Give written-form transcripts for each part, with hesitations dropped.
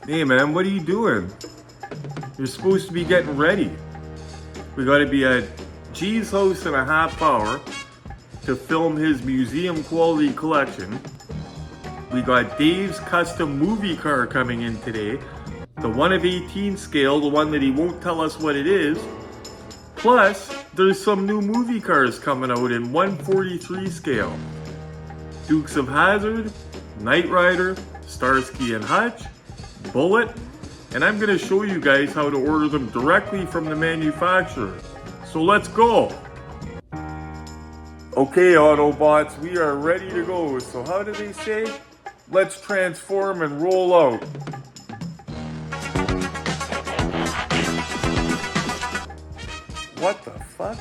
Hey man, what are you doing? You're supposed to be getting ready. We gotta be at G's house in a half hour to film his museum quality collection. We got Dave's custom movie car coming in today. The 1 of 18 scale, the one that he won't tell us what it is. Plus, there's some new movie cars coming out in 143 scale. Dukes of Hazzard, Knight Rider, Starsky and Hutch, Bullet, and I'm going to show you guys how to order them directly from the manufacturer. So let's go! Okay Autobots, we are ready to go. So how do they say? Let's transform and roll out. What the fuck?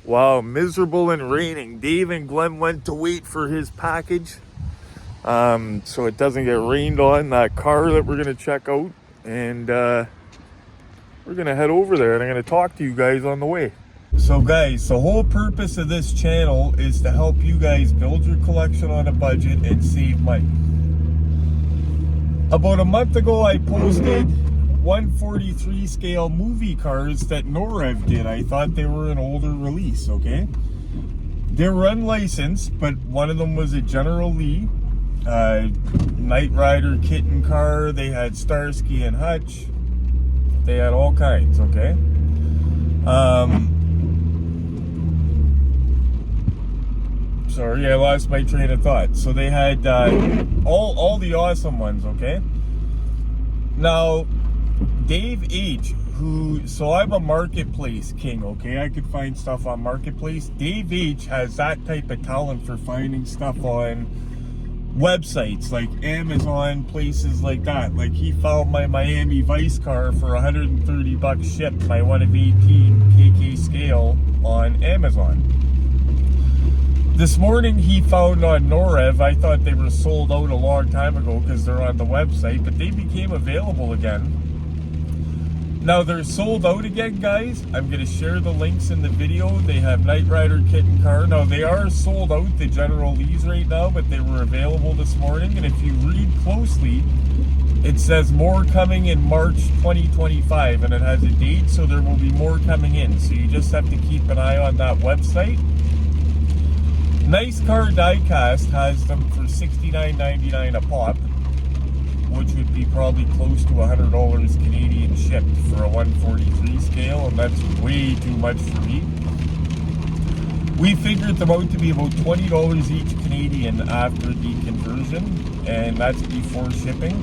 Wow, miserable and raining. Dave and Glenn went to wait for his package so it doesn't get rained on, that car that we're going to check out. And we're going to head over there and I'm going to talk to you guys on the way. So guys, the whole purpose of this channel is to help you guys build your collection on a budget and save money. About a month ago, I posted 143 scale movie cars that Norev did. I thought they were an older release, okay? They were unlicensed, but one of them was a General Lee, Knight Rider kitten car. They had Starsky and Hutch. They had all kinds, okay? Sorry, I lost my train of thought. So they had all the awesome ones, okay? Now, Dave H, so I'm a marketplace king, okay? I could find stuff on marketplace. Dave H has that type of talent for finding stuff on websites like Amazon, places like that. Like he found my Miami Vice car for 130 bucks shipped, my 1 of 18 KK scale on Amazon. This morning he found on Norev, I thought they were sold out a long time ago because they're on the website, but they became available again. Now they're sold out again, guys. I'm going to share the links in the video. They have Knight Rider kitten car. Now they are sold out, the General Lees right now, but they were available this morning. And if you read closely, it says more coming in March 2025 and it has a date, so there will be more coming in. So you just have to keep an eye on that website. Nice Car Diecast has them for $69.99 a pop, which would be probably close to $100 Canadian shipped for a 143 scale, and that's way too much for me. We figured them out to be about $20 each Canadian after the conversion, and that's before shipping.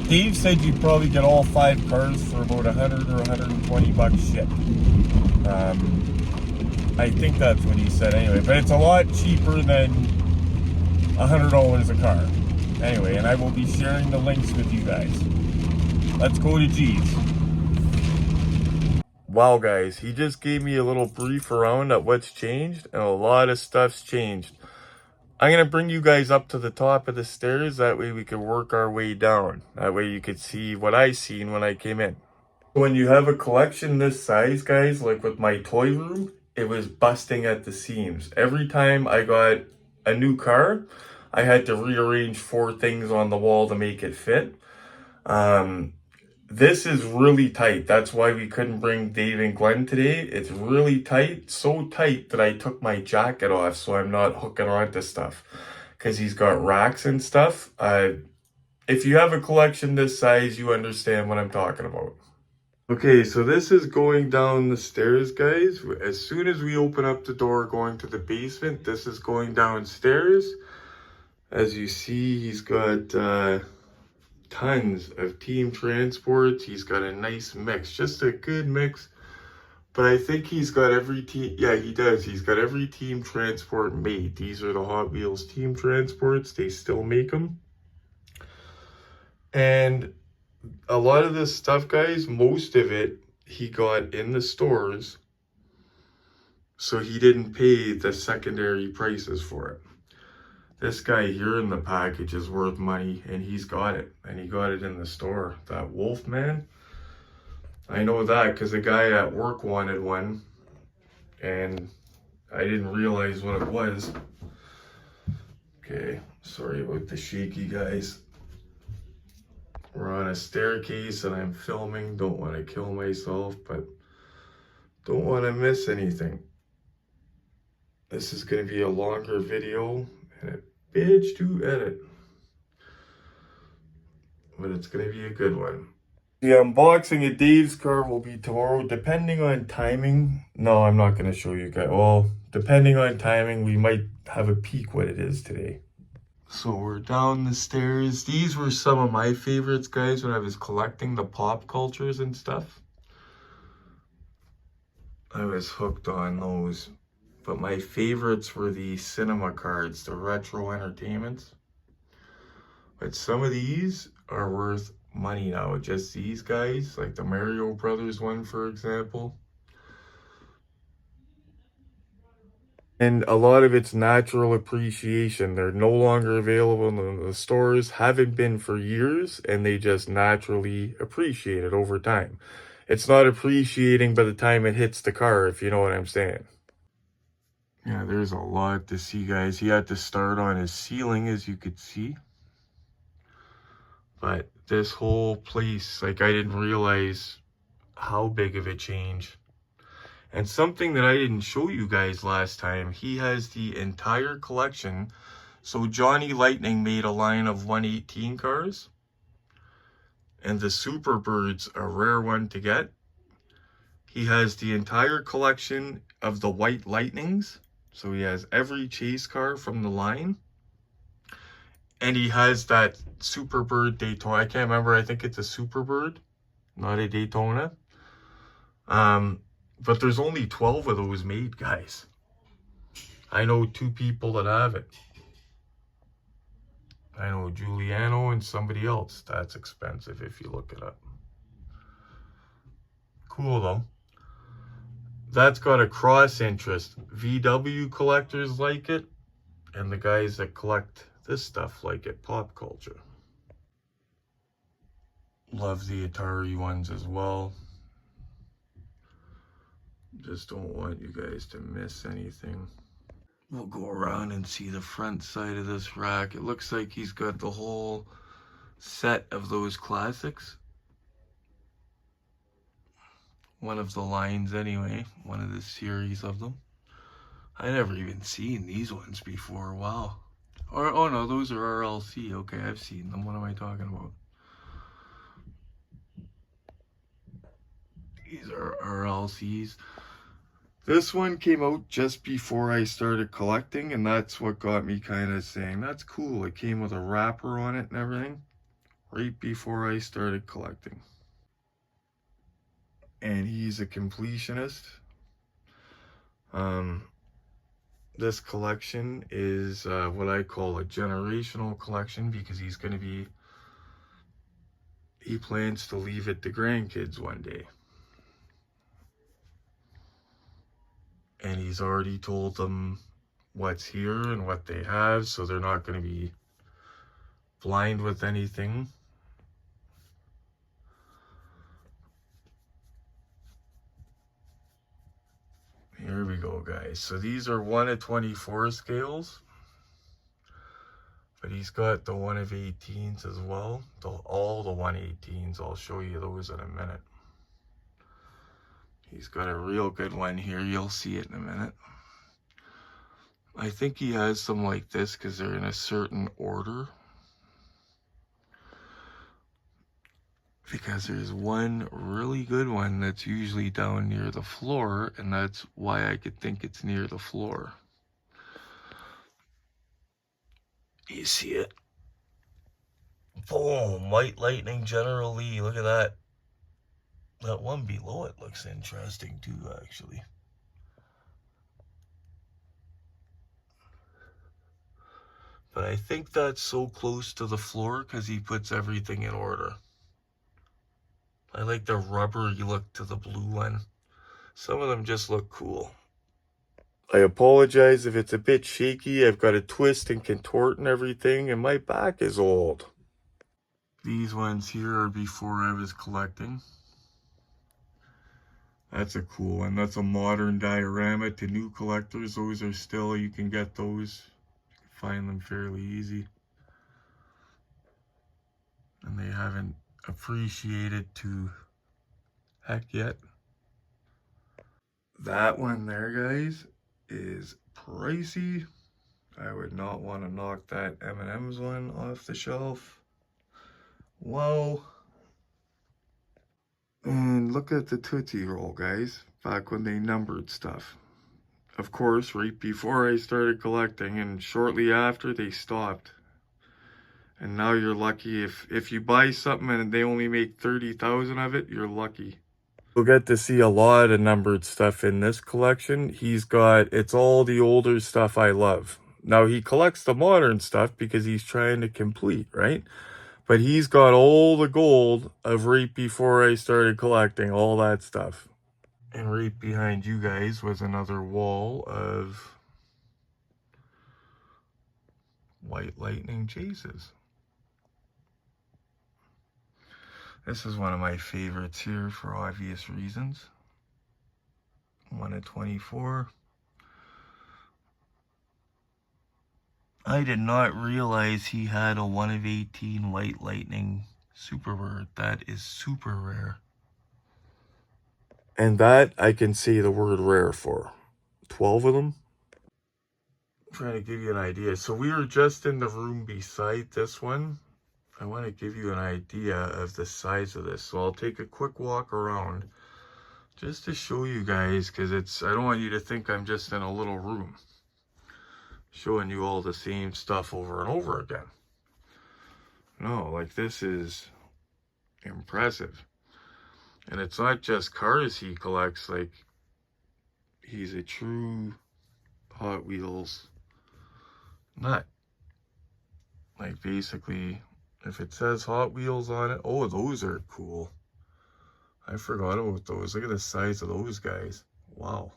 Dave said you'd probably get all 5 cars for about 100 or 120 bucks shipped. I think that's what he said anyway, but it's a lot cheaper than $100 a car. Anyway, and I will be sharing the links with you guys. Let's go to G's. Wow guys, he just gave me a little brief around at what's changed, and a lot of stuff's changed. I'm going to bring you guys up to the top of the stairs, that way we can work our way down. That way you could see what I seen when I came in. When you have a collection this size, guys, like with my toy room, it was busting at the seams. Every time I got a new car, I had to rearrange 4 things on the wall to make it fit. This is really tight. That's why we couldn't bring Dave and Glenn today. It's really tight, so tight that I took my jacket off so I'm not hooking onto stuff, because he's got racks and stuff. If you have a collection this size, you understand what I'm talking about. Okay, so this is going down the stairs, guys. As soon as we open up the door going to the basement, this is going downstairs. As you see, he's got tons of team transports. He's got a nice mix, just a good mix. But I think he's got every team, yeah, he does. He's got every team transport made. These are the Hot Wheels team transports. They still make them. And a lot of this stuff, guys, most of it he got in the stores, so he didn't pay the secondary prices for it. This guy here in the package is worth money, and he's got it, and he got it in the store. That Wolfman, I know that because a guy at work wanted one, and I didn't realize what it was. Okay, sorry about the shaky, guys. We're on a staircase and I'm filming. Don't want to kill myself, but don't want to miss anything. This is going to be a longer video and a bitch to edit, but it's going to be a good one. The unboxing of Dave's car will be tomorrow, depending on timing. No, I'm not going to show you guys. Well, depending on timing, we might have a peek what it is today. So we're down the stairs. These were some of my favorites, guys, when I was collecting the pop cultures and stuff. I was hooked on those. But my favorites were the cinema cards, the retro entertainments. But some of these are worth money now. Just these guys, like the Mario Brothers one, for example. And a lot of it's natural appreciation. They're no longer available in the stores, haven't been for years, and they just naturally appreciate it over time. It's not appreciating by the time it hits the car, if you know what I'm saying. Yeah, there's a lot to see, guys. He had to start on his ceiling, as you could see. But this whole place, like, I didn't realize how big of a change. And something that I didn't show you guys last time, he has the entire collection. So Johnny Lightning made a line of 118 cars. And the Superbird's a rare one to get. He has the entire collection of the White Lightnings. So he has every chase car from the line. And he has that Superbird Daytona. I can't remember. I think it's a Superbird, not a Daytona. But there's only 12 of those made, guys. I know 2 people that have it. I know Giuliano and somebody else. That's expensive if you look it up. Cool, though. That's got a cross interest. VW collectors like it, and the guys that collect this stuff like it, pop culture. Love the Atari ones as well. Just don't want you guys to miss anything. We'll go around and see the front side of this rack. It looks like he's got the whole set of those classics. One of the lines anyway, one of the series of them. I never even seen these ones before. Wow. Or, oh no, those are RLC. Okay, I've seen them. What am I talking about? These are RLCs. This one came out just before I started collecting, and that's what got me kind of saying, that's cool. It came with a wrapper on it and everything, right before I started collecting. And he's a completionist. This collection is what I call a generational collection, because he plans to leave it to grandkids one day. And he's already told them what's here and what they have, so they're not going to be blind with anything. Here we go, guys. So these are 1 of 24 scales. But he's got the 1 of 18s as well. All the 118s. I'll show you those in a minute. He's got a real good one here. You'll see it in a minute. I think he has some like this because they're in a certain order. Because there's one really good one that's usually down near the floor, and that's why I could think it's near the floor. You see it? Boom! White Lightning General Lee. Look at that. That one below it looks interesting too, actually. But I think that's so close to the floor because he puts everything in order. I like the rubbery look to the blue one. Some of them just look cool. I apologize if it's a bit shaky. I've got to twist and contort and everything, and my back is old. These ones here are before I was collecting. That's a cool one. That's a modern diorama to new collectors. Those are still, you can get those. You can find them fairly easy. And they haven't appreciated to heck yet. That one there, guys, is pricey. I would not want to knock that M&M's one off the shelf. Whoa. And look at the Tootsie Roll, guys, back when they numbered stuff. Of course, right before I started collecting, and shortly after, they stopped. And now you're lucky if you buy something and they only make 30,000 of it, you're lucky. You'll get to see a lot of numbered stuff in this collection. He's got, it's all the older stuff I love. Now, he collects the modern stuff because he's trying to complete, right? But he's got all the gold of right before I started collecting, all that stuff. And right behind you guys was another wall of White Lightning chases. This is one of my favorites here for obvious reasons. 1 of 24. I did not realize he had a 1 of 18 White Lightning super rare. That is super rare. And that I can say the word rare for. 12 of them. I'm trying to give you an idea. So we were just in the room beside this one. I want to give you an idea of the size of this. So I'll take a quick walk around just to show you guys, because I don't want you to think I'm just in a little room showing you all the same stuff over and over again. No, like, this is impressive. And it's not just cars he collects, like, he's a true Hot Wheels nut. Like, basically, if it says Hot Wheels on it, oh, those are cool. I forgot about those. Look at the size of those guys. Wow.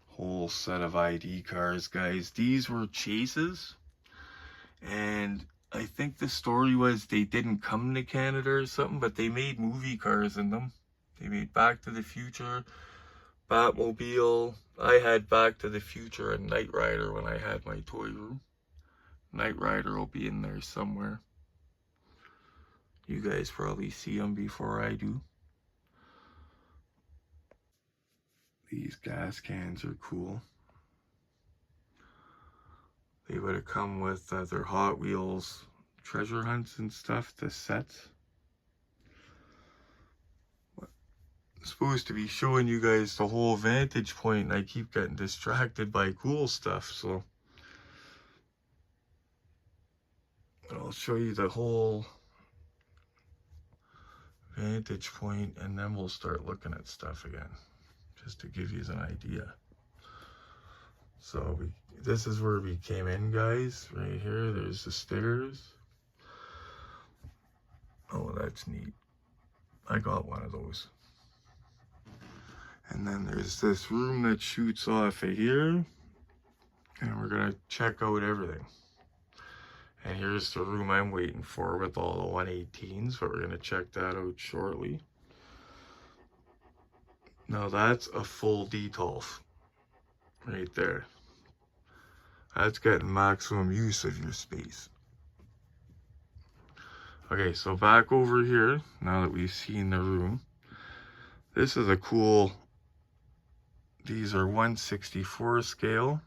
Whole set of ID cars, guys. These were chases, and I think the story was they didn't come to Canada or something, but they made movie cars in them. They made Back to the Future, Batmobile. I had Back to the Future and Knight Rider when I had my toy room. Knight Rider will be in there somewhere. You guys probably see them before I do. These gas cans are cool. They would have come with their Hot Wheels treasure hunts and stuff, the sets. I'm supposed to be showing you guys the whole vantage point, and I keep getting distracted by cool stuff, so I'll show you the whole vantage point, and then we'll start looking at stuff again, just to give you an idea. So this is where we came in, guys. Right here, there's the stairs. Oh, that's neat. I got one of those. And then there's this room that shoots off of here. And we're gonna check out everything. And here's the room I'm waiting for with all the 118s, but we're gonna check that out shortly. Now that's a full Detolf right there. That's getting maximum use of your space. Okay, so back over here, now that we've seen the room, this is a cool, these are 1/64 scale.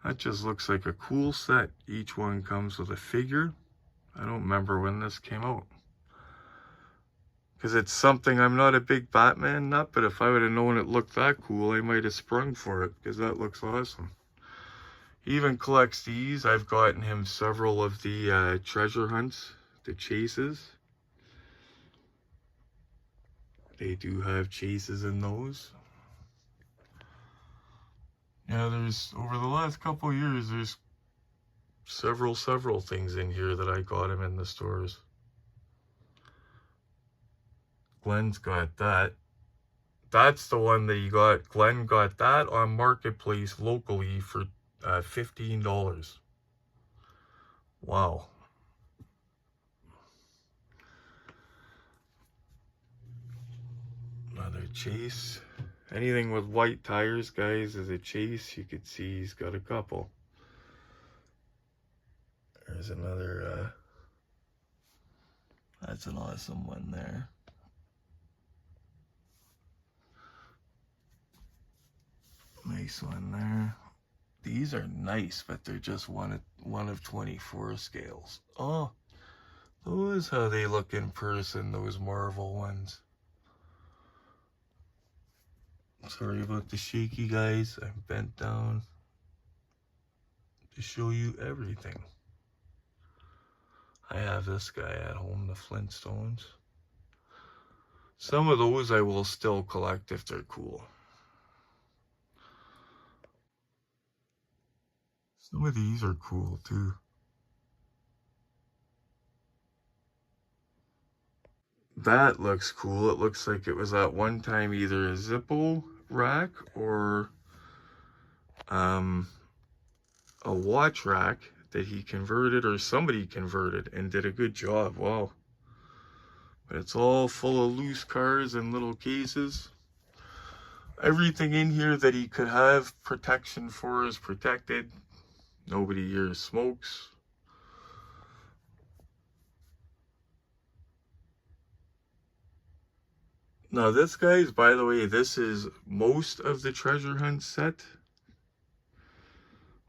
That just looks like a cool set. Each one comes with a figure. I don't remember when this came out, because it's something, I'm not a big Batman nut, but if I would have known it looked that cool, I might have sprung for it, because that looks awesome. He even collects these. I've gotten him several of the treasure hunts, the chases. They do have chases in those. Yeah, there's, over the last couple years, there's several things in here that I got him in the stores. Glenn's got that. That's the one that he got. Glenn got that on Marketplace locally for $15. Wow. Another Chase. Anything with white tires, guys, is a Chase. You could see he's got a couple. There's another, that's an awesome one there. Nice one there. These are nice, but they're just one of 24 scales. Oh, those how they look in person, those Marvel ones. Sorry about the shaky, guys. I'm bent down to show you everything. I have this guy at home, the Flintstones. Some of those I will still collect if they're cool. Some of these are cool too. That looks cool. It looks like it was at one time either a Zippo rack or a watch rack that he converted, or somebody converted and did a good job. Wow. But it's all full of loose cars and little cases. Everything in here that he could have protection for is protected. Nobody here smokes. Now this, guys, by the way, this is most of the treasure hunt set.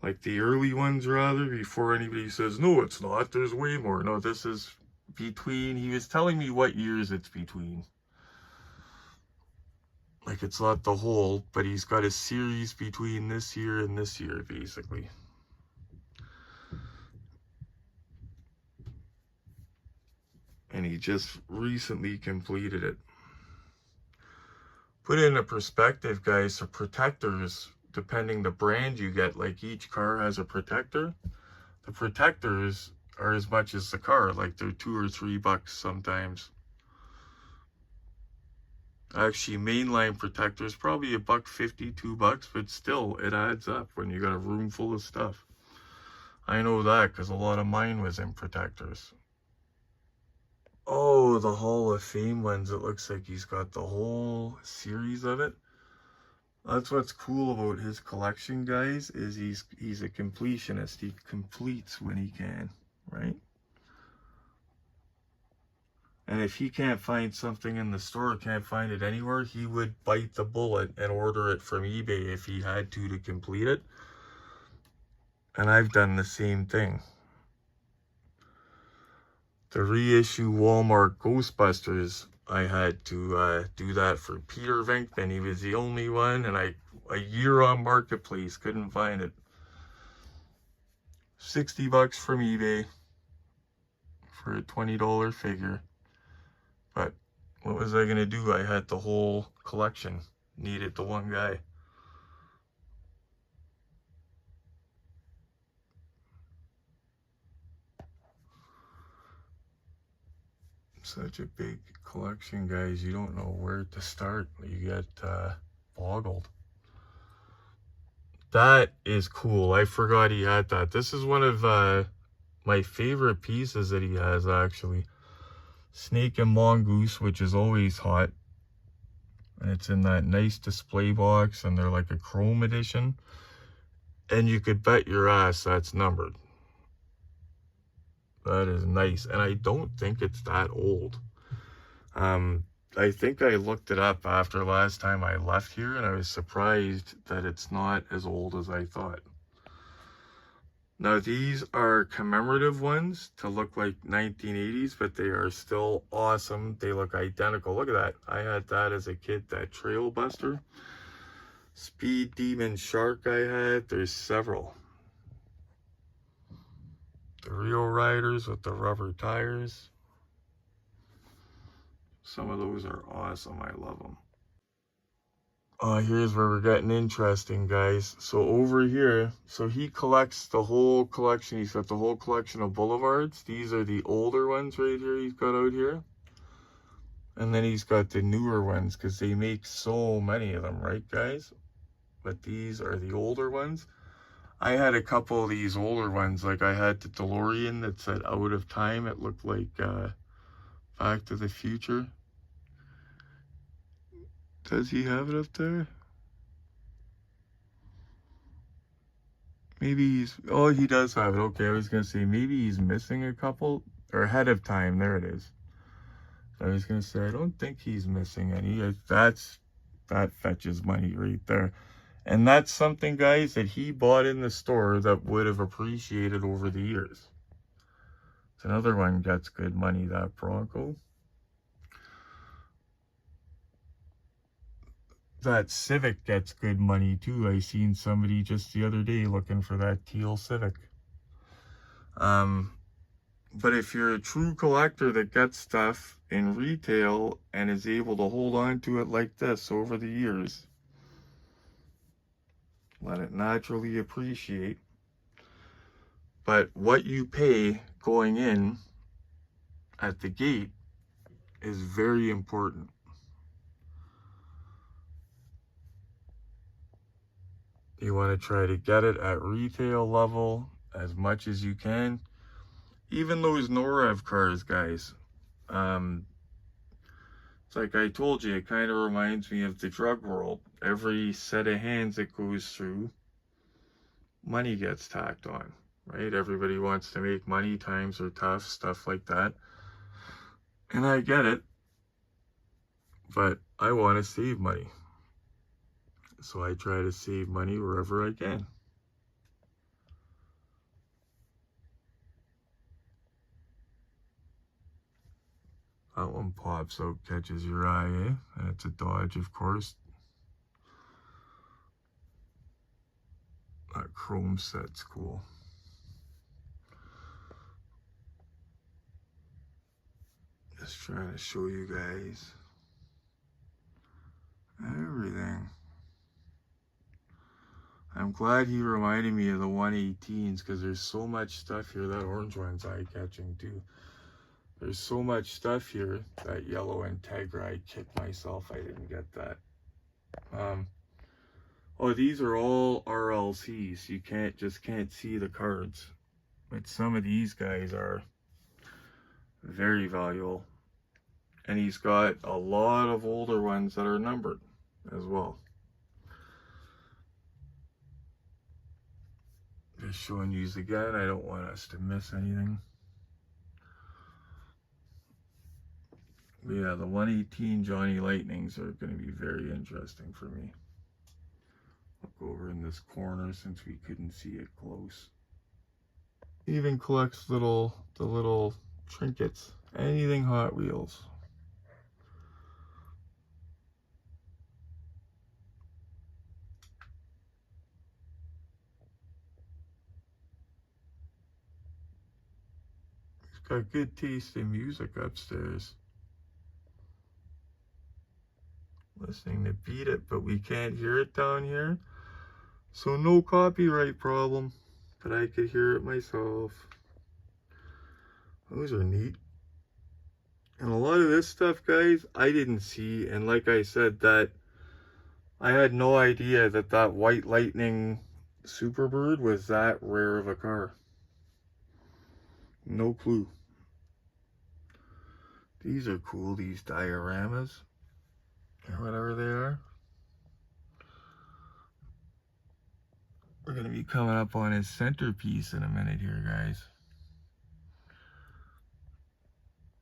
Like the early ones, rather, before anybody says, no, it's not, there's way more. No, this is between, he was telling me what years it's between. Like, it's not the whole, but he's got a series between this year and this year, basically. And he just recently completed it. Put it into perspective, guys, so protectors, depending the brand you get, like each car has a protector. The protectors are as much as the car, like they're $2 or $3 sometimes. Actually, mainline protectors probably $1.50, $2, but still it adds up when you got a room full of stuff. I know that because a lot of mine was in protectors. Oh, the Hall of Fame ones, it looks like he's got the whole series of it. That's what's cool about his collection, guys, is he's a completionist. He completes when he can, right? And if he can't find something in the store, can't find it anywhere, he would bite the bullet and order it from eBay if he had to complete it. And I've done the same thing. The reissue Walmart Ghostbusters, I had to do that for Peter Venkman. He was the only one, and a year on Marketplace, couldn't find it. $60 from eBay for a $20 figure. But what was I gonna do? I had the whole collection. Needed the one guy. Such a big collection, guys. You don't know where to start. You get boggled. That is cool. I forgot he had that. This is one of my favorite pieces that he has, actually. Snake and Mongoose, which is always hot. And it's in that nice display box, and they're like a chrome edition. And you could bet your ass that's numbered. That is nice. And I don't think it's that old. I think I looked it up after last time I left here, and I was surprised that it's not as old as I thought. Now, these are commemorative ones to look like 1980s, but they are still awesome. They look identical. Look at that. I had that as a kid, that Trail Buster. Speed Demon Shark I had. There's several. The Rio Riders with the rubber tires. Some of those are awesome. I love them. Here's where we're getting interesting, guys. So over here, so he collects the whole collection. He's got the whole collection of boulevards. These are the older ones right here he's got out here. And then he's got the newer ones because they make so many of them, right, guys? But these are the older ones. I had a couple of these older ones. Like I had the DeLorean that said out of time. It looked like Back to the Future. Does he have it up there? Maybe he's, oh, he does have it. Okay, I was gonna say maybe he's missing a couple, or ahead of time. There it is. I was gonna say I don't think he's missing any. That fetches money right there. And that's something, guys, that he bought in the store that would have appreciated over the years. It's another one gets good money, that Bronco. That Civic gets good money too. I seen somebody just the other day looking for that teal Civic. But if you're a true collector that gets stuff in retail and is able to hold on to it like this over the years, let it naturally appreciate. But what you pay going in at the gate is very important. You want to try to get it at retail level as much as you can. Even those NORAV cars, guys. It's like I told you, it kind of reminds me of the drug world. Every set of hands it goes through, money gets tacked on, right? Everybody wants to make money, times are tough, stuff like that. And I get it, but I want to save money. So I try to save money wherever I can. That one pops out, catches your eye, eh? And it's a Dodge, of course. That chrome set's cool. Just trying to show you guys everything. I'm glad he reminded me of the 118s because there's so much stuff here. That orange one's eye-catching too. There's so much stuff here. That yellow Integra, I kicked myself I didn't get that. Oh, these are all RLCs. You can't see the cards. But some of these guys are very valuable. And he's got a lot of older ones that are numbered as well. Just showing you again. I don't want us to miss anything. But yeah, the 118 Johnny Lightnings are going to be very interesting for me. Look over in this corner since we couldn't see it close. He even collects the little trinkets. Anything Hot Wheels. He's got good taste in music upstairs. Listening to Beat It, but we can't hear it down here. So no copyright problem, but I could hear it myself. Those are neat. And a lot of this stuff, guys, I didn't see. And like I said, that I had no idea that that White Lightning Superbird was that rare of a car. No clue. These are cool, these dioramas, or whatever they are. We're going to be coming up on his centerpiece in a minute here, guys.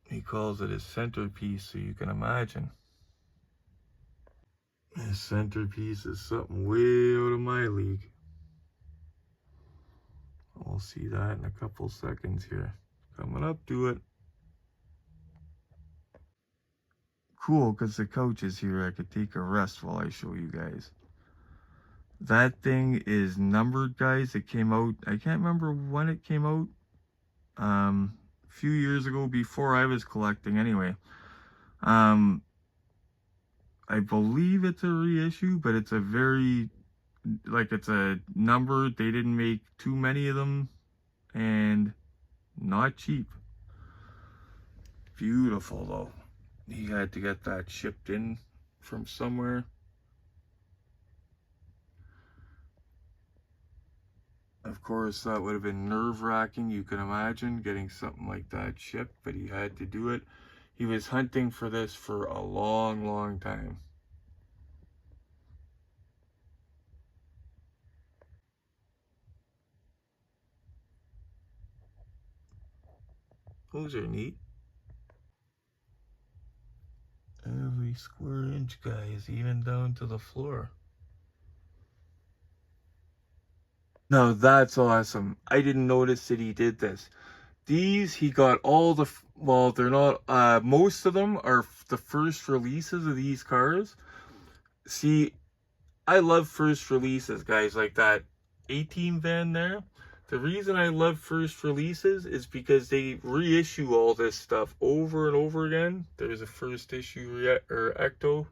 He calls it his centerpiece, so you can imagine. His centerpiece is something way out of my league. We'll see that in a couple seconds here. Coming up to it. Cool, because the couch is here. I could take a rest while I show you guys. That thing is numbered, guys. It came out, I can't remember when it came out. A few years ago, before I was collecting anyway. I believe it's a reissue, but it's a very, like, it's a number. They didn't make too many of them, and not cheap. Beautiful though. He had to get that shipped in from somewhere. Of course, that would have been nerve-wracking, you can imagine, getting something like that shipped, but he had to do it. He was hunting for this for a long, long time. Those are neat. Every square inch, guys, even down to the floor. Now that's awesome. I didn't notice that he did this. These, he got all the, well, they're not, most of them are the first releases of these cars. See, I love first releases, guys, like that 18 van there. The reason I love first releases is because they reissue all this stuff over and over again. There's a first issue or Ecto.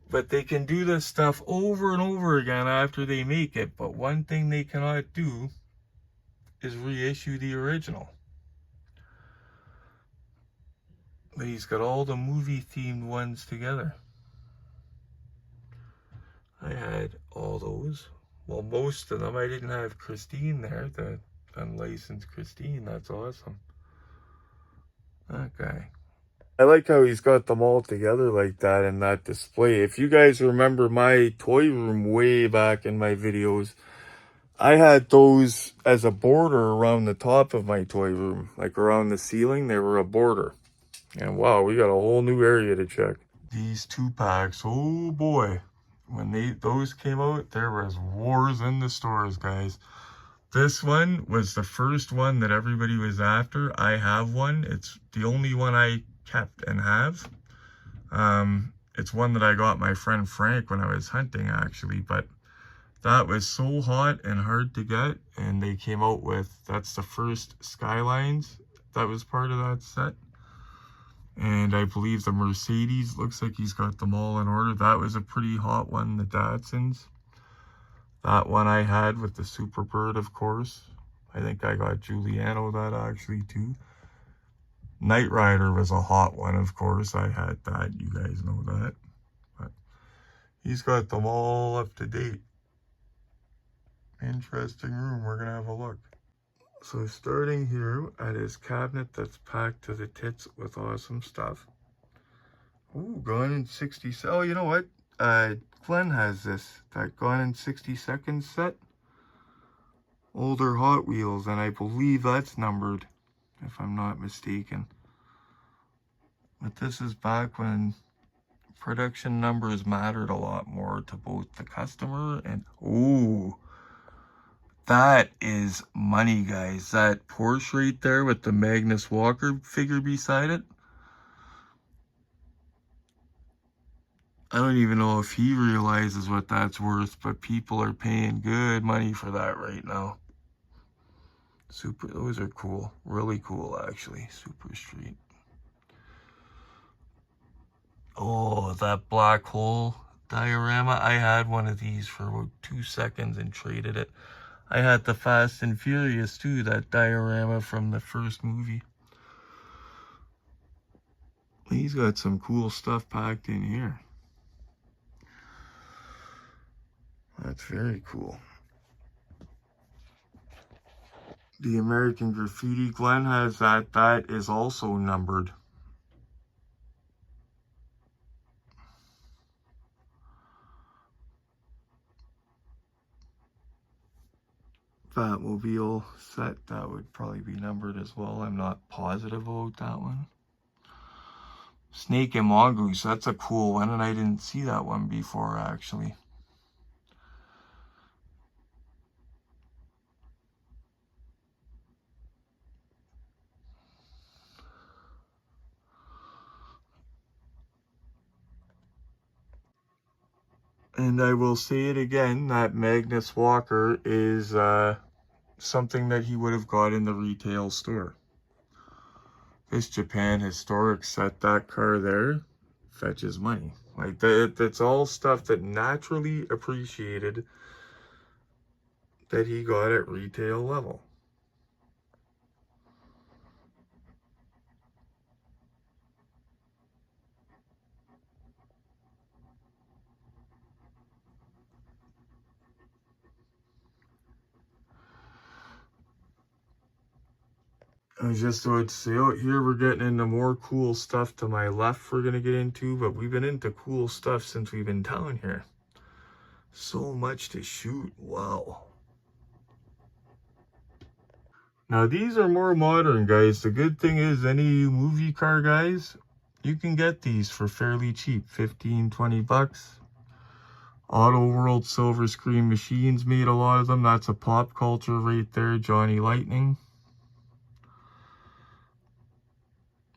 But they can do this stuff over and over again after they make it. But one thing they cannot do is reissue the original. But he's got all the movie themed ones together. I had all those. Well, most of them. I didn't have Christine there, the unlicensed Christine. That's awesome. That guy. I like how he's got them all together like that in that display. If you guys remember my toy room way back in my videos, I had those as a border around the top of my toy room. Like around the ceiling, they were a border. And wow, we got a whole new area to check. These 2-packs, oh boy. When those came out, there was wars in the stores, guys. This one was the first one that everybody was after. I have one. It's the only one I kept and have. It's one that I got my friend Frank when I was hunting, actually. But that was so hot and hard to get. And they came out with, that's the first Skylines that was part of that set. And I believe the Mercedes, looks like he's got them all in order. That was a pretty hot one, the Datsuns. That one I had with the Super Bird, of course. I think I got Giuliano that actually too. Knight Rider was a hot one, of course. I had that, you guys know that. But he's got them all up to date. Interesting room, we're gonna have a look. So starting here at his cabinet that's packed to the tits with awesome stuff. Ooh, Gone in 60 Seconds. Oh, you know what? Glenn has this. That Gone in 60 Seconds set. Older Hot Wheels, and I believe that's numbered, if I'm not mistaken. But this is back when production numbers mattered a lot more to both the customer and... Ooh, that is money, guys. That Porsche right there with the Magnus Walker figure beside it. I don't even know if he realizes what that's worth, but people are paying good money for that right now. Super, those are cool. Really cool, actually. Super Street. Oh, that black hole diorama. I had one of these for about 2 seconds and traded it. I had the Fast and Furious too, that diorama from the first movie. He's got some cool stuff packed in here. That's very cool. The American Graffiti, Glenn has that. That is also numbered. Batmobile set, that would probably be numbered as well. I'm not positive about that one. Snake and Mongoose, that's a cool one, and I didn't see that one before, actually. And I will say it again, that Magnus Walker is something that he would have got in the retail store. This Japan Historic set, that car there, fetches money. Like, that's all stuff that naturally appreciated that he got at retail level. I was just about to say, out here we're getting into more cool stuff to my left we're going to get into, but we've been into cool stuff since we've been down here. So much to shoot, wow. Now these are more modern, guys. The good thing is, any of you movie car guys, you can get these for fairly cheap, 15, 20 bucks. Auto World Silver Screen Machines made a lot of them. That's a pop culture right there, Johnny Lightning.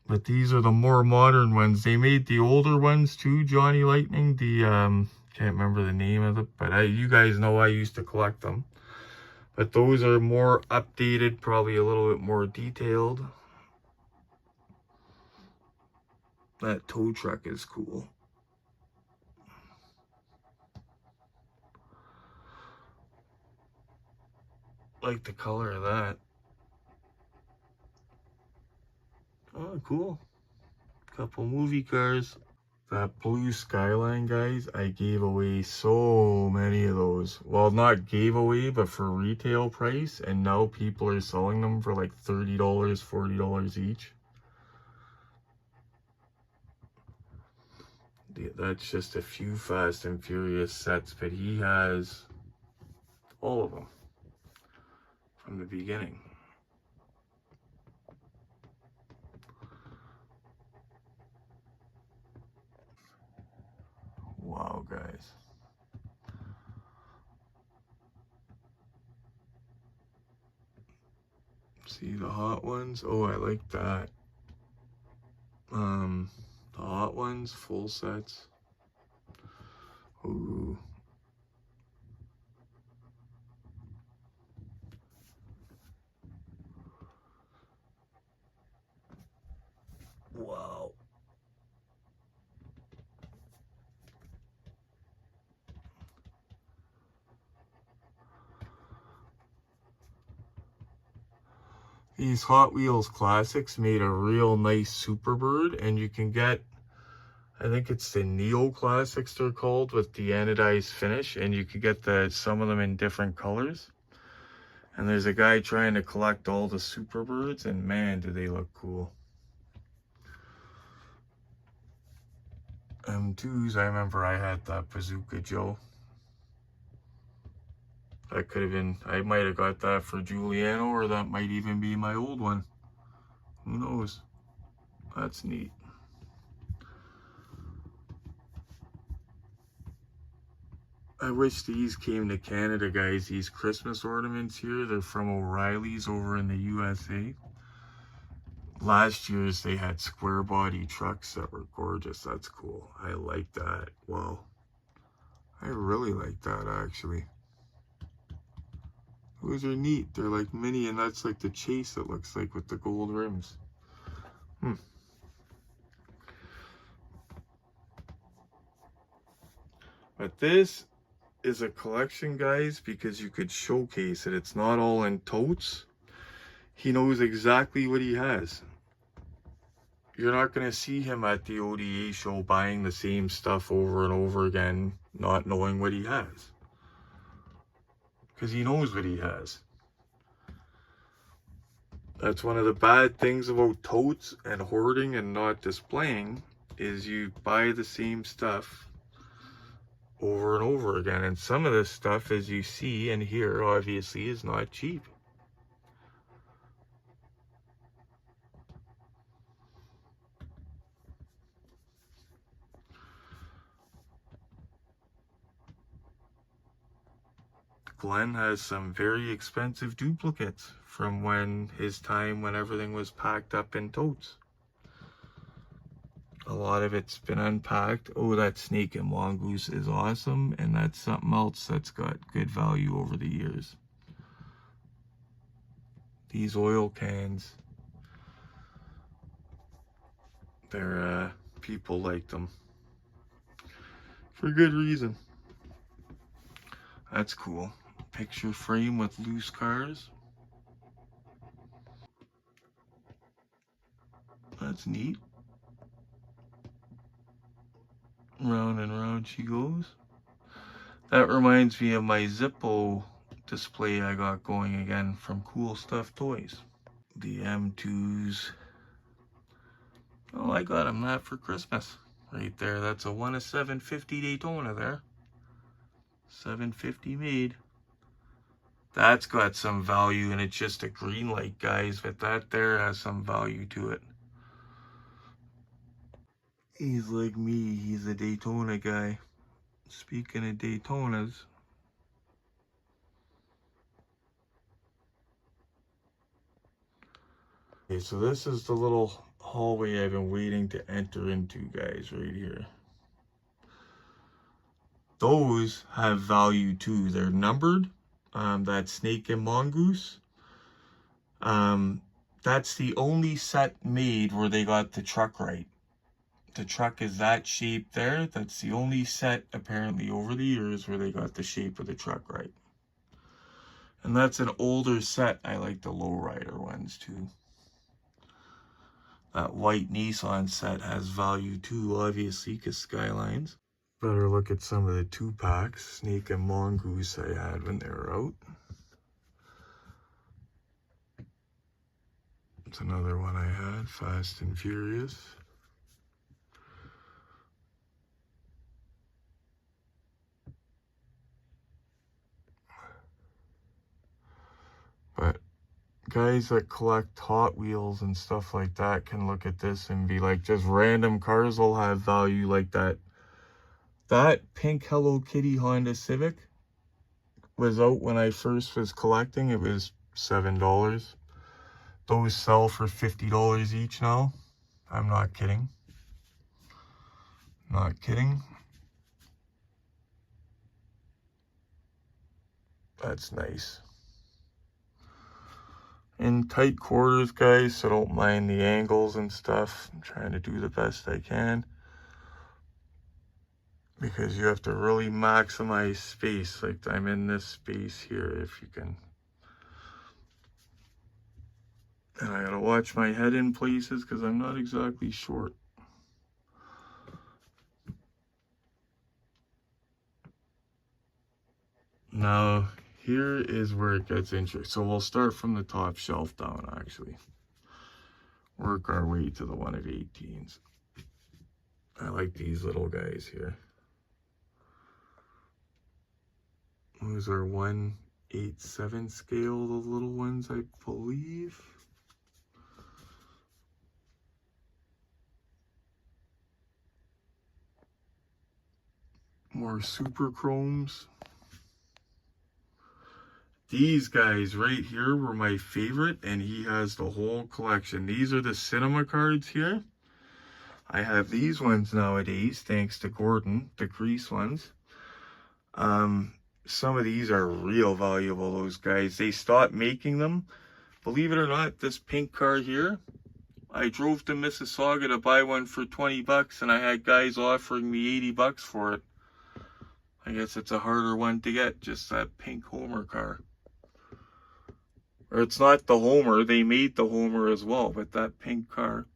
But these are the more modern ones. They made the older ones too, Johnny Lightning. The, can't remember the name of it, but you guys know I used to collect them. But those are more updated, probably a little bit more detailed. That tow truck is cool. Like the color of that. Oh, cool. Couple movie cars. That blue Skyline, guys, I gave away so many of those. Well, not gave away, but for retail price. And now people are selling them for like $30, $40 each. That's just a few Fast and Furious sets, but he has all of them from the beginning. Wow, guys. See the hot ones? Oh, I like that. The hot ones, full sets. Ooh. Wow. These Hot Wheels Classics made a real nice Superbird, and you can get, I think it's the Neo Classics they're called, with the anodized finish, and you can get some of them in different colors. And there's a guy trying to collect all the Superbirds, and man, do they look cool. M2s, I remember I had that Bazooka Joe. That could have been, I might have got that for Giuliano, or that might even be my old one. Who knows? That's neat. I wish these came to Canada, guys. These Christmas ornaments here, they're from O'Reilly's over in the USA. Last year's, they had square body trucks that were gorgeous. That's cool. I like that. Wow. I really like that, actually. Those are neat. They're like mini, and that's like the Chase, it looks like, with the gold rims. But this is a collection, guys, because you could showcase it. It's not all in totes. He knows exactly what he has. You're not going to see him at the ODA show buying the same stuff over and over again, not knowing what he has. Because he knows what he has. That's one of the bad things about totes and hoarding and not displaying, is you buy the same stuff over and over again. And some of this stuff, as you see and hear, obviously is not cheap. Glenn has some very expensive duplicates from his time when everything was packed up in totes. A lot of it's been unpacked. Oh, that snake and mongoose is awesome, and that's something else that's got good value over the years. These oil cans, they're people like them for good reason. That's cool. Picture frame with loose cars. That's neat. Round and round she goes. That reminds me of my Zippo display I got going again from Cool Stuff Toys. The M2s. Oh, I got him that for Christmas. Right there, that's a 1 of 750 Daytona there. 750 made. That's got some value, and it's just a green light, guys, but that there has some value to it. He's like me, he's a Daytona guy. Speaking of Daytonas, okay, so this is the little hallway I've been waiting to enter into, guys, right here. Those have value too. They're numbered. That snake and mongoose. That's the only set made where they got the truck right. The truck is that shape there. That's the only set apparently over the years where they got the shape of the truck right. And that's an older set. I like the lowrider ones too. That white Nissan set has value too, obviously, because Skylines. Better look at some of the 2-packs, Snake and Mongoose I had when they were out. It's another one I had, Fast and Furious. But guys that collect Hot Wheels and stuff like that can look at this and be like, just random cars will have value like that. That pink Hello Kitty Honda Civic was out when I first was collecting. It was $7. Those sell for $50 each now. I'm not kidding. Not kidding. That's nice. In tight quarters, guys, so don't mind the angles and stuff. I'm trying to do the best I can, because you have to really maximize space. Like I'm in this space here, if you can. And I gotta watch my head in places because I'm not exactly short. Now, here is where it gets interesting. So we'll start from the top shelf down, actually. Work our way to the 1 of 18s. I like these little guys here. Those are 1/87 scale, the little ones, I believe. More super chromes. These guys right here were my favorite, and he has the whole collection. These are the cinema cards here. I have these ones nowadays, thanks to Gordon, the crease ones. Some of these are real valuable, those guys. They stopped making them. Believe it or not, this pink car here, I drove to Mississauga to buy one for 20 bucks, and I had guys offering me 80 bucks for it. I guess it's a harder one to get, just that pink Homer car. Or it's not the Homer, they made the Homer as well, but that pink car.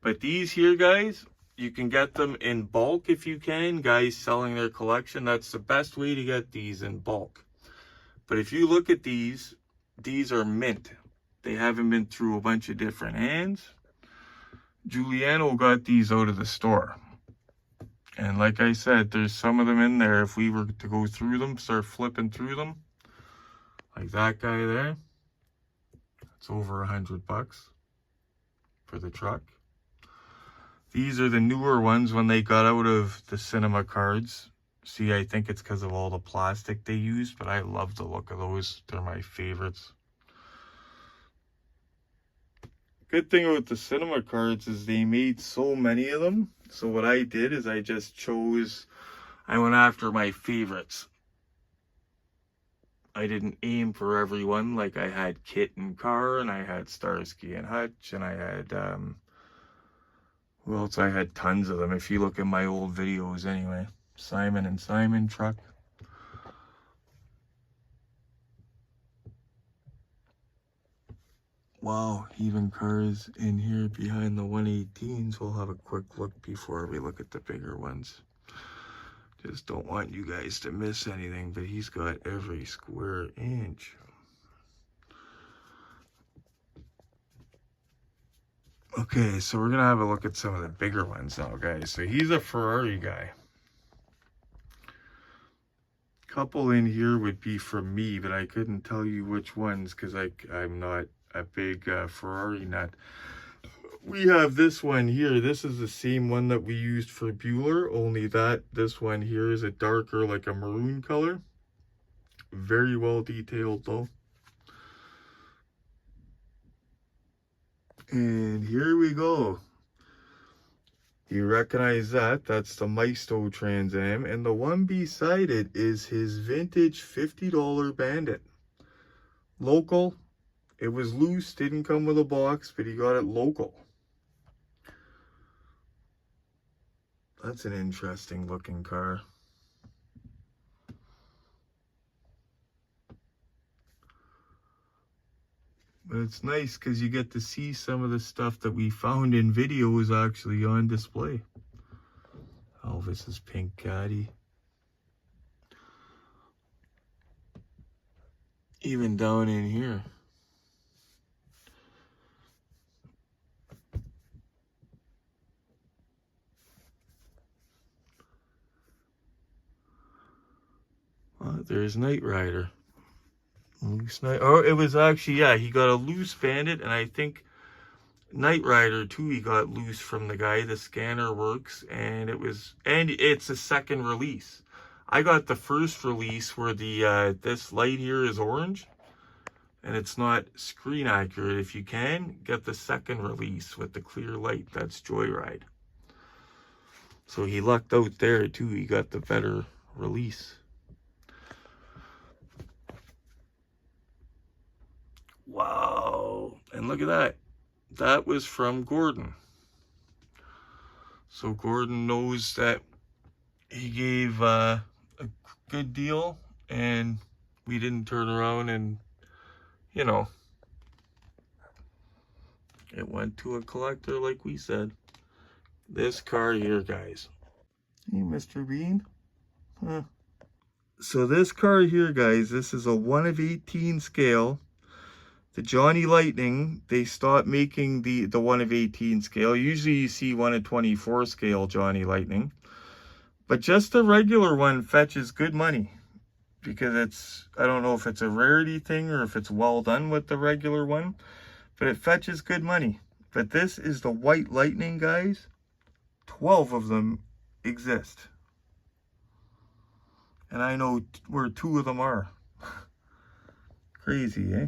But these here, guys, you can get them in bulk if you can. Guys selling their collection, that's the best way to get these, in bulk. But if you look at these are mint. They haven't been through a bunch of different hands. Giuliano got these out of the store. And like I said, there's some of them in there. If we were to go through them, start flipping through them, like that guy there, it's over 100 bucks for the truck. These are the newer ones when they got out of the cinema cards. See, I think it's because of all the plastic they use, but I love the look of those. They're my favorites. Good thing about the cinema cards is they made so many of them. So what I did is I went after my favorites. I didn't aim for everyone. Like I had Kit and Car, and I had Starsky and Hutch, and I had, who else? I had tons of them. If you look at my old videos anyway. Simon and Simon truck. Wow, even cars in here behind the 118s. We'll have a quick look before we look at the bigger ones. Just don't want you guys to miss anything, but he's got every square inch. Okay, so we're gonna have a look at some of the bigger ones now, guys. So he's a Ferrari guy. couple in here would be from me, but I couldn't tell you which ones because I'm not a big Ferrari nut. We have this one here. This is the same one that we used for Bueller, only that this one here is a darker, like a maroon color. Very well detailed though. And here we go. You recognize that? That's the Maisto Trans Am. And the one beside it is his vintage $50 Bandit. Local. It was loose, didn't come with a box, but he got it local. That's an interesting looking car. But it's nice because you get to see some of the stuff that we found in videos actually on display. Elvis's pink caddy. Even down in here. There's Knight Rider. Loose Knight. Oh, it was actually, yeah, he got a loose Bandit, and I think Knight Rider too, he got loose from the guy. The scanner works, and it's a second release. I got the first release where the this light here is orange, and it's not screen accurate. If you can, get the second release with the clear light. That's Joyride. So he lucked out there too. He got the better release. Wow. And look at that. That was from Gordon. So Gordon knows that he gave a good deal, and we didn't turn around and, you know, it went to a collector like we said. This car here, guys. Hey, Mr. Bean. Huh. So this car here, guys, this is a 1 of 18 scale. The Johnny Lightning, they stopped making the 1 of 18 scale. Usually you see 1 of 24 scale Johnny Lightning. But just the regular one fetches good money. Because it's, I don't know if it's a rarity thing or if it's well done with the regular one. But it fetches good money. But this is the White Lightning, guys. 12 of them exist. And I know where 2 of them are. Crazy, eh?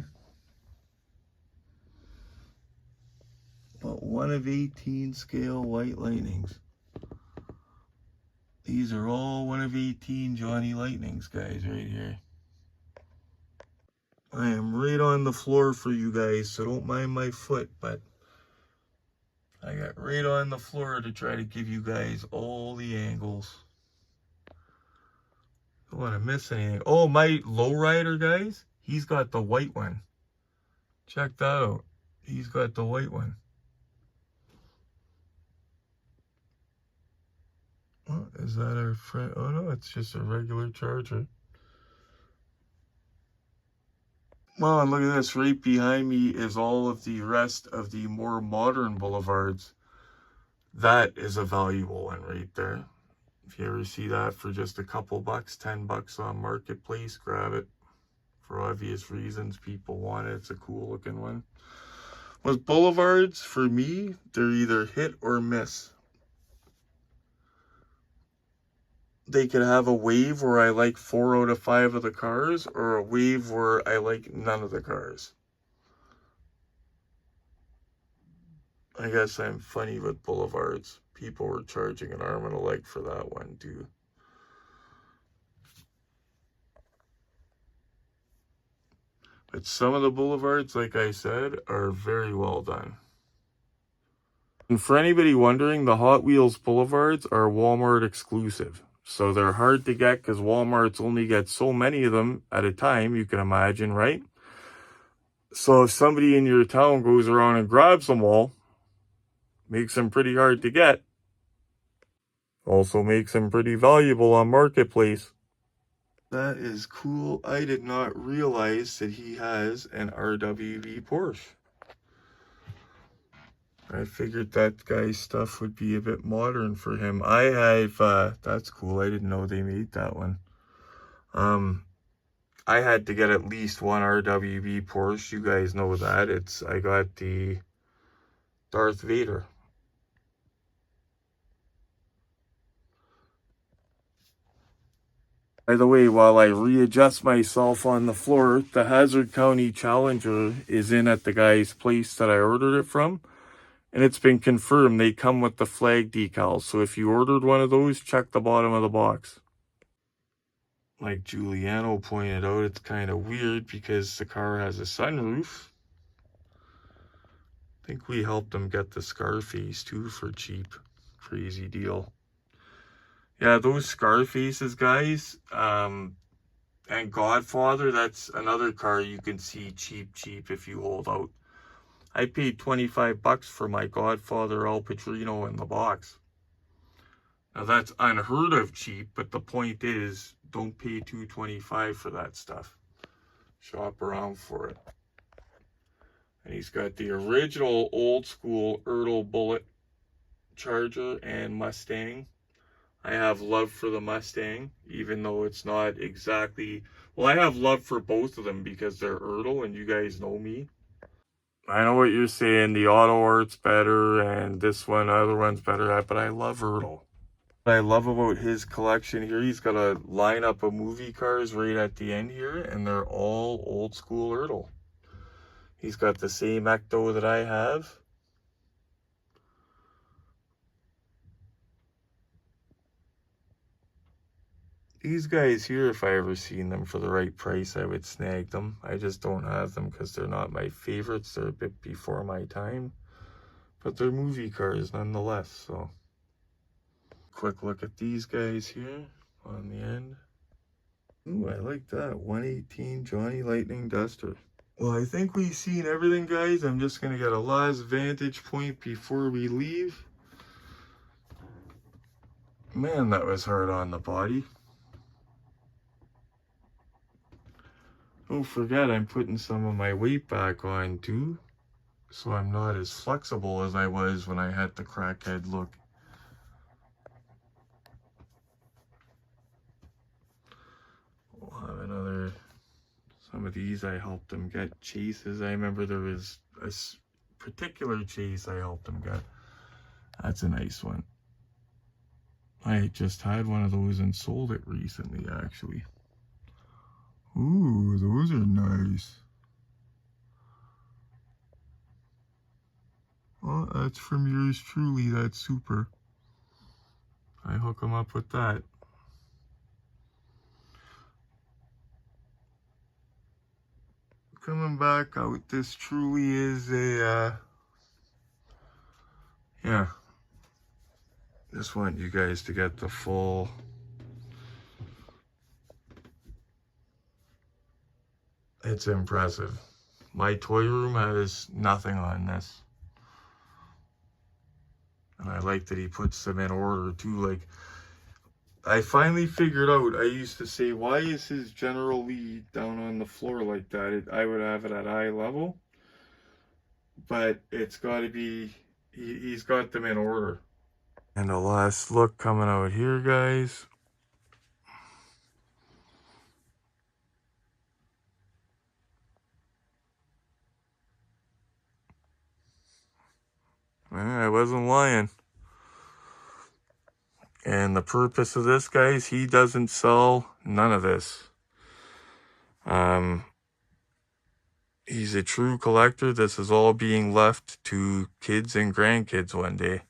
But 1 of 18 scale White Lightnings. These are all 1 of 18 Johnny Lightnings, guys, right here. I am right on the floor for you guys, so don't mind my foot, but I got right on the floor to try to give you guys all the angles. Don't want to miss anything. Oh, my lowrider, guys, he's got the white one. Check that out. He's got the white one. Oh, is that our friend? Oh no, it's just a regular Charger. Well, and look at this. Right behind me is all of the rest of the more modern Boulevards. That is a valuable one right there. If you ever see that for just a couple bucks, 10 bucks on Marketplace, grab it. For obvious reasons, people want it. It's a cool looking one. With Boulevards, for me, they're either hit or miss. They could have a wave where I like 4 out of 5 of the cars, or a wave where I like none of the cars. I guess I'm funny with Boulevards. People were charging an arm and a leg for that one too. But some of the Boulevards, like I said, are very well done. And for anybody wondering, the Hot Wheels Boulevards are Walmart exclusive. So they're hard to get because Walmart's only get so many of them at a time, you can imagine, right? So if somebody in your town goes around and grabs them all, makes them pretty hard to get. Also makes them pretty valuable on Marketplace. That is cool. I did not realize that he has an RWB Porsche. I figured that guy's stuff would be a bit modern for him. I have, that's cool. I didn't know they made that one. I had to get at least one RWB Porsche. You guys know that. I got the Darth Vader. By the way, while I readjust myself on the floor, the Hazard County Challenger is in at the guy's place that I ordered it from. And it's been confirmed they come with the flag decals. So if you ordered one of those, check the bottom of the box. Like Giuliano pointed out, it's kind of weird because the car has a sunroof. I think we helped them get the Scarface too for cheap. Crazy deal. Yeah, those Scarfaces, guys, and Godfather, that's another car you can see cheap if you hold out. I paid 25 bucks for my Godfather Al Pacino in the box. Now that's unheard of cheap, but the point is, don't pay $225 for that stuff. Shop around for it. And he's got the original old school Ertl Bullet Charger and Mustang. I have love for the Mustang, even though it's not exactly... Well, I have love for both of them because they're Ertl, and you guys know me. I know what you're saying, the Auto Art's better, and this one, other one's better, but I love Ertl. What I love about his collection here, he's got a lineup of movie cars right at the end here, and they're all old school Ertl. He's got the same Ecto that I have. These guys here, if I ever seen them for the right price, I would snag them. I just don't have them because they're not my favorites. They're a bit before my time, but they're movie cars nonetheless. So, quick look at these guys here on the end. Ooh, I like that 118 Johnny Lightning Duster. Well, I think we've seen everything, guys. I'm just gonna get a last vantage point before we leave. Man, that was hard on the body. Don't forget, I'm putting some of my weight back on too, so I'm not as flexible as I was when I had the crackhead look. We'll have another, some of these I helped them get chases. I remember there was a particular chase I helped them get. That's a nice one. I just had one of those and sold it recently, actually. Ooh, those are nice. Well, that's from yours truly. That's super. I hook them up with that. Coming back out, this truly is a, yeah. Just want you guys to get the full. It's impressive. My toy room has nothing on this. And I like that he puts them in order too. Like, I finally figured out, I used to say, why is his General Lee down on the floor like that? I would have it at eye level. But it's got to be, he's got them in order. And the last look coming out here, guys. I wasn't lying. And the purpose of this, guys, he doesn't sell none of this. He's a true collector. This is all being left to kids and grandkids one day.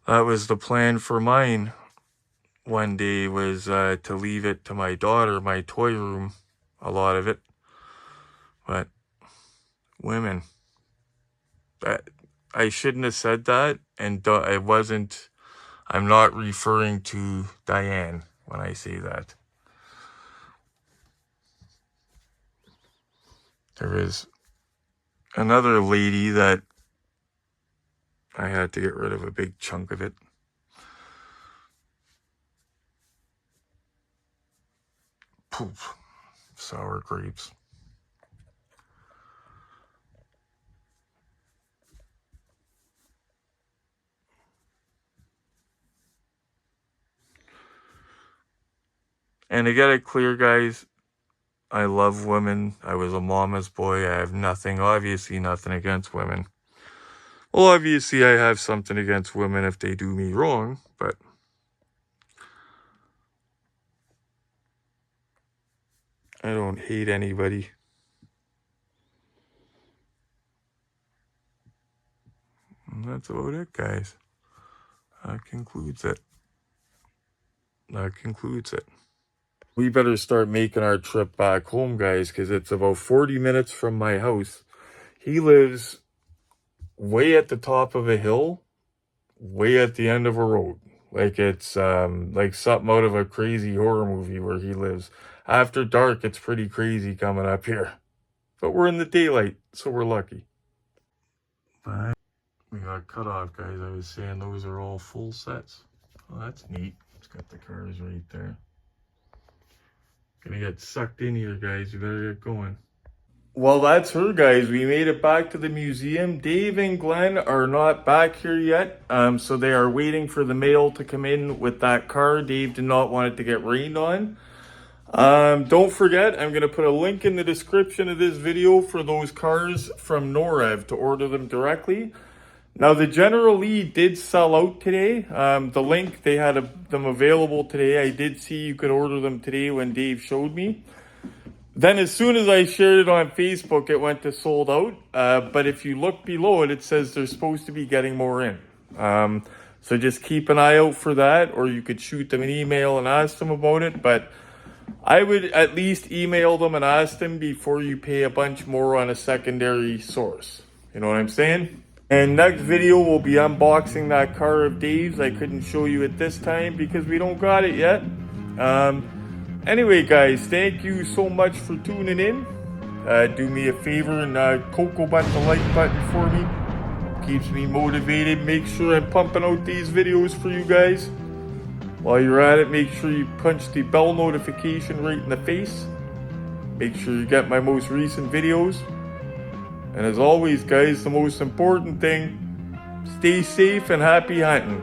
That was the plan for mine one day, was to leave it to my daughter, my toy room, a lot of it. But women, I shouldn't have said that, and it wasn't, I'm not referring to Diane when I say that. There is another lady that I had to get rid of a big chunk of it. Poop. Sour grapes. And to get it clear, guys, I love women. I was a mama's boy. I have obviously nothing against women. Well, obviously I have something against women if they do me wrong, but I don't hate anybody. And that's about it, guys. That concludes it. We better start making our trip back home, guys, because it's about 40 minutes from my house. He lives way at the top of a hill, way at the end of a road. Like it's like something out of a crazy horror movie where he lives. After dark, it's pretty crazy coming up here. But we're in the daylight, so we're lucky. Bye. We got cut off, guys. I was saying those are all full sets. Oh, that's neat. It's got the cars right there. Gonna get sucked in here, guys. You better get going. Well, that's her, guys. We made it back to the museum. Dave and Glenn are not back here yet, so they are waiting for the mail to come in with that car. Dave did not want it to get rained on. Don't forget, I'm going to put a link in the description of this video for those cars from Norev to order them directly. Now, the General Lee did sell out today. The link, they had them available today. I did see you could order them today when Dave showed me. Then as soon as I shared it on Facebook, it went to sold out. But if you look below it, it says they're supposed to be getting more in. So just keep an eye out for that, or you could shoot them an email and ask them about it. But I would at least email them and ask them before you pay a bunch more on a secondary source. You know what I'm saying? And next video, we'll be unboxing that car of Dave's. I couldn't show you it this time because we don't got it yet. Anyway, guys, thank you so much for tuning in. Do me a favor and cocoa button the like button for me. Keeps me motivated. Make sure I'm pumping out these videos for you guys. While you're at it, make sure you punch the bell notification right in the face. Make sure you get my most recent videos. And as always, guys, the most important thing, stay safe and happy hunting.